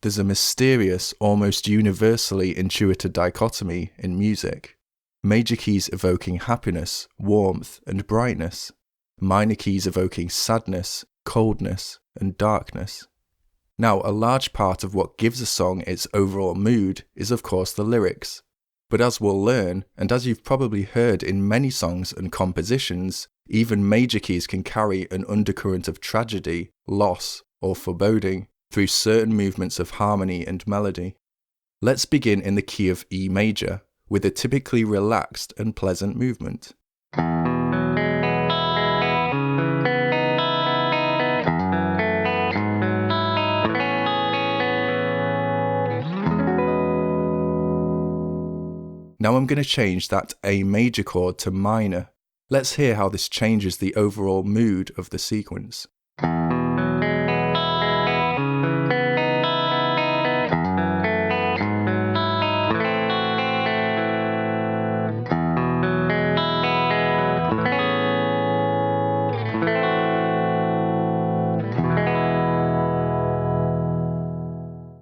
There's a mysterious, almost universally intuited dichotomy in music. Major keys evoking happiness, warmth, and brightness. Minor keys evoking sadness, coldness, and darkness. Now, a large part of what gives a song its overall mood is of course the lyrics. But as we'll learn, and as you've probably heard in many songs and compositions, even major keys can carry an undercurrent of tragedy, loss, or foreboding through certain movements of harmony and melody. Let's begin in the key of E major, with a typically relaxed and pleasant movement. Now I'm going to change that A major chord to minor. Let's hear how this changes the overall mood of the sequence.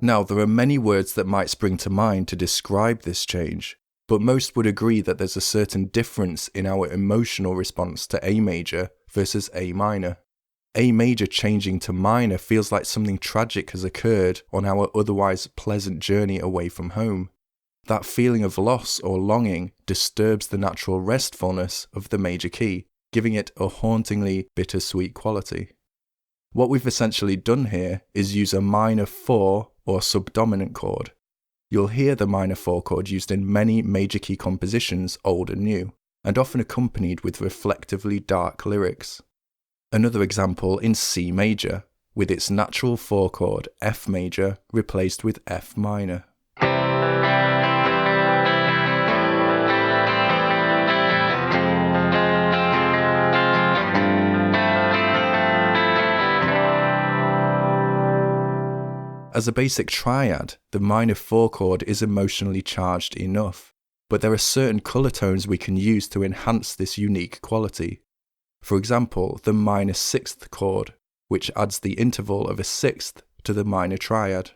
Now, there are many words that might spring to mind to describe this change, but most would agree that there's a certain difference in our emotional response to A major versus A minor. A major changing to minor feels like something tragic has occurred on our otherwise pleasant journey away from home. That feeling of loss or longing disturbs the natural restfulness of the major key, giving it a hauntingly bittersweet quality. What we've essentially done here is use a minor 4 or subdominant chord. You'll hear the minor 4 chord used in many major key compositions, old and new, and often accompanied with reflectively dark lyrics. Another example in C major, with its natural 4 chord F major replaced with F minor. As a basic triad, the minor 4 chord is emotionally charged enough, but there are certain colour tones we can use to enhance this unique quality. For example, the minor 6th chord, which adds the interval of a sixth to the minor triad.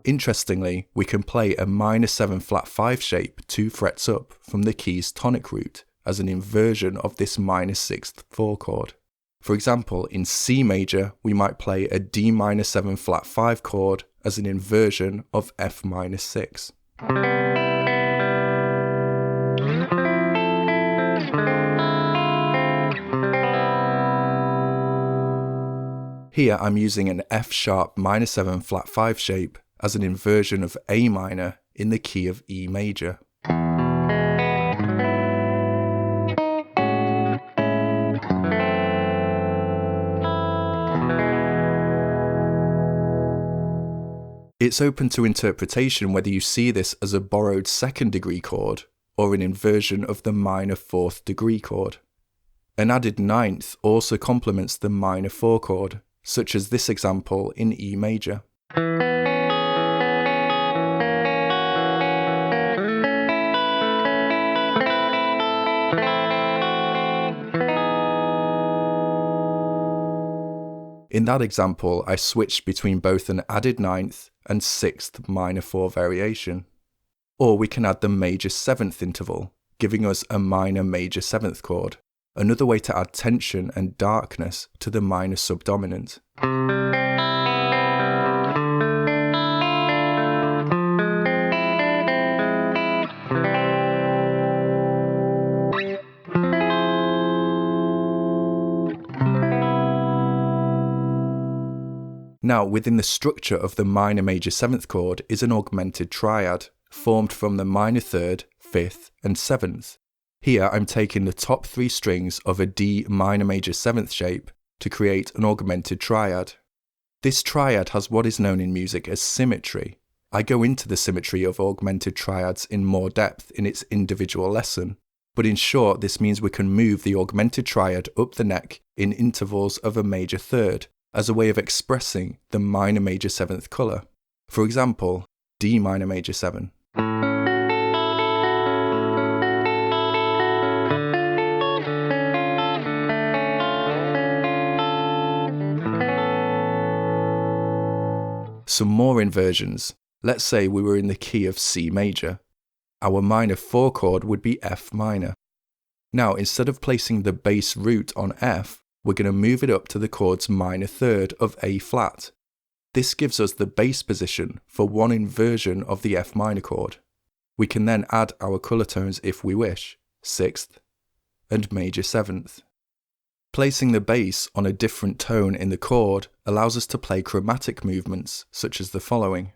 Interestingly, we can play a minor 7 flat 5 shape 2 frets up from the key's tonic root as an inversion of this minor 6th 4 chord. For example, in C major, we might play a D minor 7 flat 5 chord as an inversion of F minor 6. Here I'm using an F sharp minor 7 flat 5 shape as an inversion of A minor in the key of E major. It's open to interpretation whether you see this as a borrowed 2nd degree chord or an inversion of the minor 4th degree chord. An added 9th also complements the minor 4 chord, such as this example in E major. In that example, I switched between both an added 9th and 6th minor 4 variation. Or we can add the major 7th interval, giving us a minor major 7th chord, another way to add tension and darkness to the minor subdominant. Now, within the structure of the minor major 7th chord is an augmented triad, formed from the minor 3rd, 5th, and 7th. Here I'm taking the top 3 strings of a D minor major 7th shape to create an augmented triad. This triad has what is known in music as symmetry, I go into the symmetry of augmented triads in more depth in its individual lesson, but in short this means we can move the augmented triad up the neck in intervals of a major third as a way of expressing the minor major 7th colour. For example, D minor major 7. Some more inversions. Let's say we were in the key of C major. Our minor 4 chord would be F minor. Now, instead of placing the bass root on F, we're going to move it up to the chord's minor third of A flat. This gives us the bass position for one inversion of the F minor chord. We can then add our colour tones if we wish, 6th and major 7th. Placing the bass on a different tone in the chord allows us to play chromatic movements such as the following.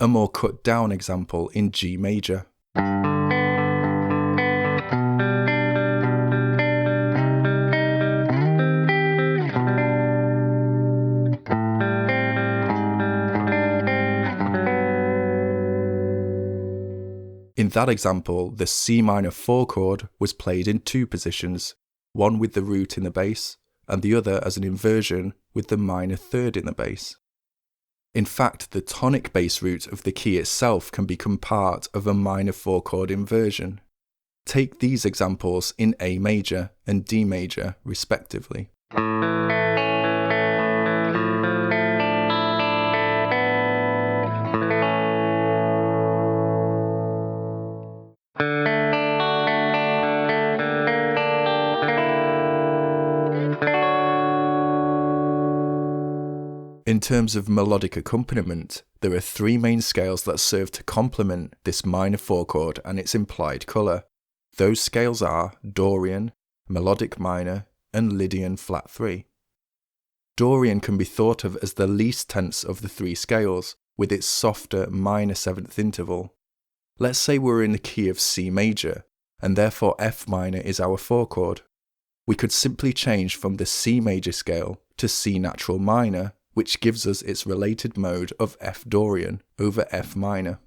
A more cut down example in G major. In that example, the C minor 4 chord was played in 2 positions, one with the root in the bass, and the other as an inversion with the minor third in the bass. In fact, the tonic bass root of the key itself can become part of a minor 4 chord inversion. Take these examples in A major and D major, respectively. In terms of melodic accompaniment, there are 3 main scales that serve to complement this minor 4 chord and its implied colour. Those scales are Dorian, melodic minor, and Lydian flat 3. Dorian can be thought of as the least tense of the 3 scales, with its softer minor 7th interval. Let's say we're in the key of C major, and therefore F minor is our 4 chord. We could simply change from the C major scale to C natural minor, which gives us its related mode of F Dorian over F minor.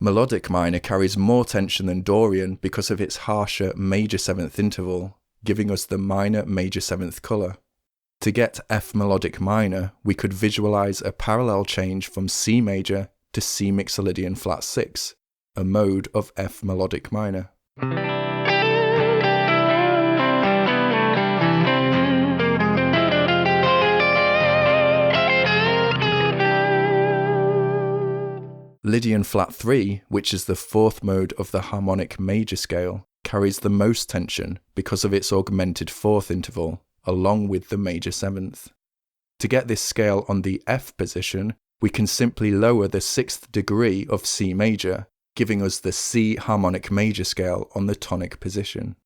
Melodic minor carries more tension than Dorian because of its harsher major 7th interval, giving us the minor major 7th colour. To get F melodic minor, we could visualise a parallel change from C major to C mixolydian flat 6, a mode of F melodic minor. Lydian flat 3, which is the 4th mode of the harmonic major scale, carries the most tension because of its augmented 4th interval, along with the major 7th. To get this scale on the F position, we can simply lower the 6th degree of C major, giving us the C harmonic major scale on the tonic position.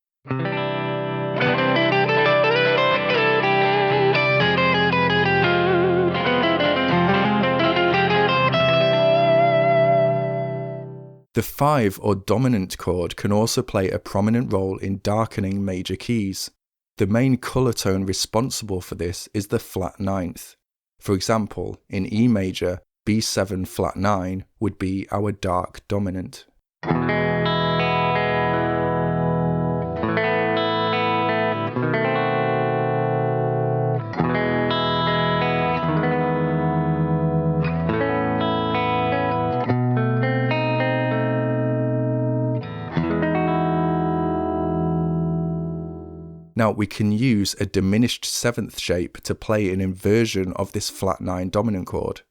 The 5 or dominant chord can also play a prominent role in darkening major keys. The main colour tone responsible for this is the flat 9th. For example, in E major, B7 flat 9 would be our dark dominant. Now we can use a diminished 7th shape to play an inversion of this flat 9 dominant chord.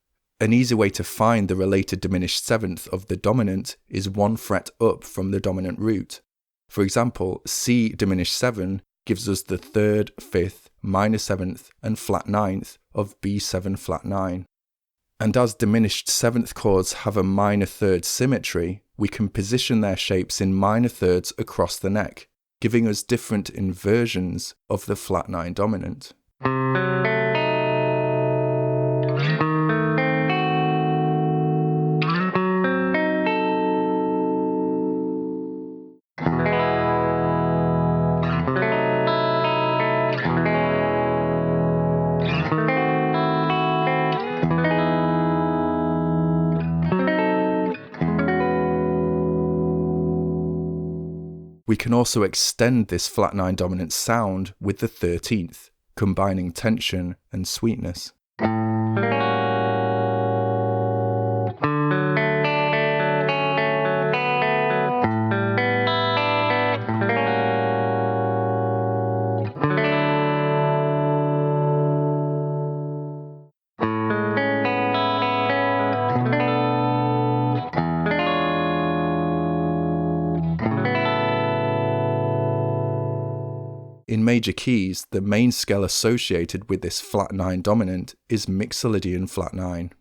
An easy way to find the related diminished 7th of the dominant is 1 fret up from the dominant root. For example, C diminished 7 gives us the 3rd, 5th, minor 7th and flat 9th of B7 flat 9. And as diminished 7th chords have a minor 3rd symmetry, we can position their shapes in minor thirds across the neck, giving us different inversions of the flat 9 dominant. We can also extend this flat 9 dominant sound with the 13th, combining tension and sweetness. In major keys, the main scale associated with this flat 9 dominant is Mixolydian flat 9.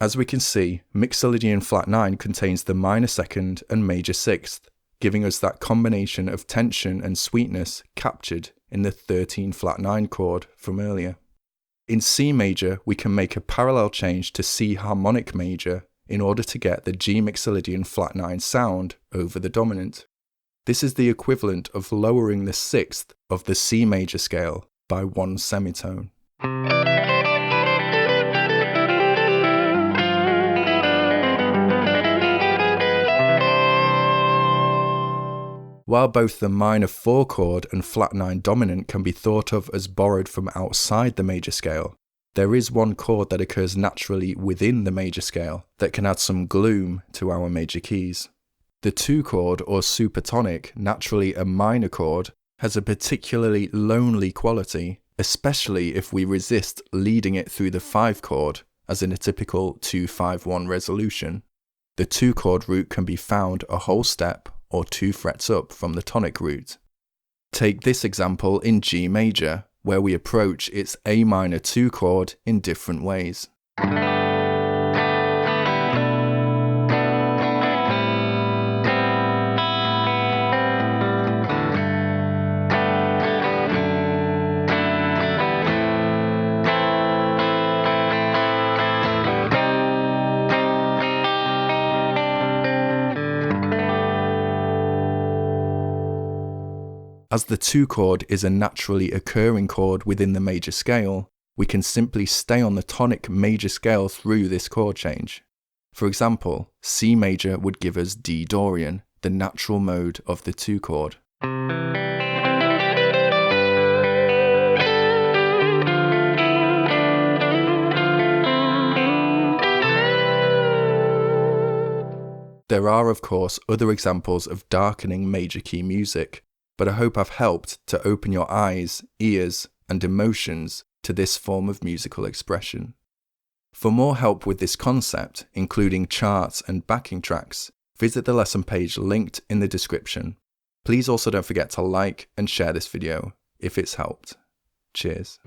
As we can see, Mixolydian flat 9 contains the minor second and major sixth, giving us that combination of tension and sweetness captured in the 13 flat 9 chord from earlier. In C major, we can make a parallel change to C harmonic major in order to get the G Mixolydian flat 9 sound over the dominant. This is the equivalent of lowering the sixth of the C major scale by one semitone. While both the minor 4 chord and flat 9 dominant can be thought of as borrowed from outside the major scale, there is one chord that occurs naturally within the major scale that can add some gloom to our major keys. The 2 chord or supertonic, naturally a minor chord, has a particularly lonely quality, especially if we resist leading it through the 5 chord, as in a typical 2-5-1 resolution. The 2 chord root can be found a whole step or 2 frets up from the tonic root. Take this example in G major, where we approach its A minor 2 chord in different ways. As the 2 chord is a naturally occurring chord within the major scale, we can simply stay on the tonic major scale through this chord change. For example, C major would give us D Dorian, the natural mode of the 2 chord. There are, of course, other examples of darkening major key music, but I hope I've helped to open your eyes, ears, and emotions to this form of musical expression. For more help with this concept, including charts and backing tracks, visit the lesson page linked in the description. Please also don't forget to like and share this video if it's helped. Cheers.